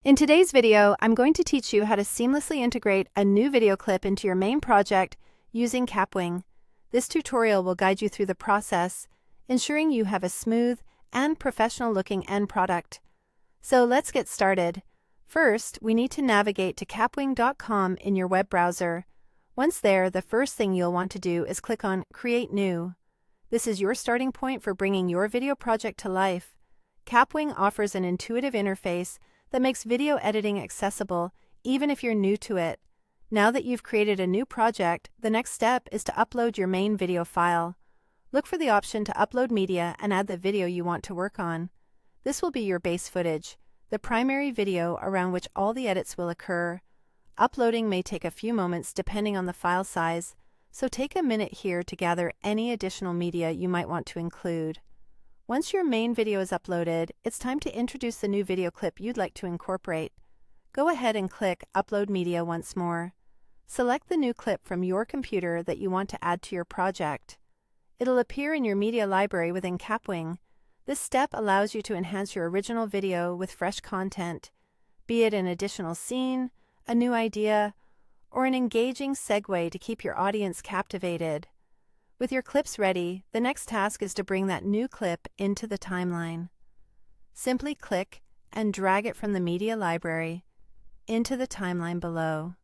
In today's video, I'm going to teach you how to seamlessly integrate a new video clip into your main project using Kapwing. This tutorial will guide you through the process, ensuring you have a smooth and professional-looking end product. So let's get started. First, we need to navigate to kapwing.com in your web browser. Once there, the first thing you'll want to do is click on Create New. This is your starting point for bringing your video project to life. Kapwing offers an intuitive interface that makes video editing accessible even if you're new to it. Now that you've created a new project, the next step is to upload your main video file. Look for the option to upload media and add the video you want to work on. This will be your base footage, the primary video around which all the edits will occur. Uploading may take a few moments depending on the file size, so take a minute here to gather any additional media you might want to include. Once your main video is uploaded, it's time to introduce the new video clip you'd like to incorporate. Go ahead and click Upload Media once more. Select the new clip from your computer that you want to add to your project. It'll appear in your media library within Kapwing. This step allows you to enhance your original video with fresh content, be it an additional scene, a new idea, or an engaging segue to keep your audience captivated. With your clips ready, the next task is to bring that new clip into the timeline. Simply click and drag it from the media library into the timeline below.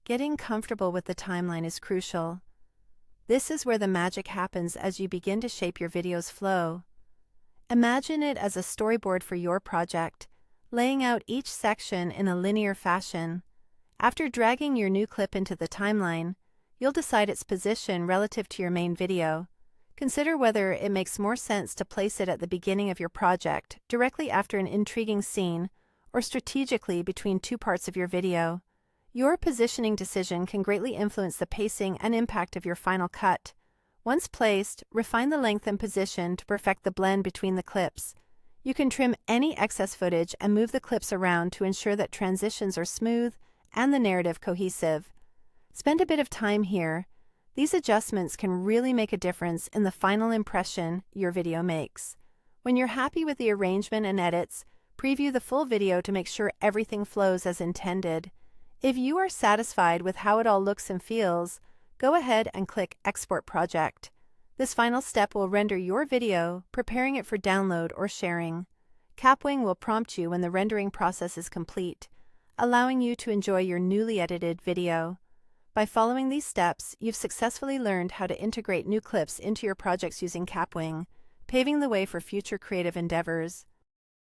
Getting comfortable with the timeline is crucial. This is where the magic happens as you begin to shape your video's flow. Imagine it as a storyboard for your project, laying out each section in a linear fashion. After dragging your new clip into the timeline, you'll decide its position relative to your main video. Consider whether it makes more sense to place it at the beginning of your project, directly after an intriguing scene, or strategically between two parts of your video. Your positioning decision can greatly influence the pacing and impact of your final cut. Once placed, refine the length and position to perfect the blend between the clips. You can trim any excess footage and move the clips around to ensure that transitions are smooth and the narrative cohesive. Spend a bit of time here. These adjustments can really make a difference in the final impression your video makes. When you're happy with the arrangement and edits, preview the full video to make sure everything flows as intended. If you are satisfied with how it all looks and feels, go ahead and click Export Project. This final step will render your video, preparing it for download or sharing. Kapwing will prompt you when the rendering process is complete, allowing you to enjoy your newly edited video. By following these steps, you've successfully learned how to integrate new clips into your projects using Kapwing, paving the way for future creative endeavors.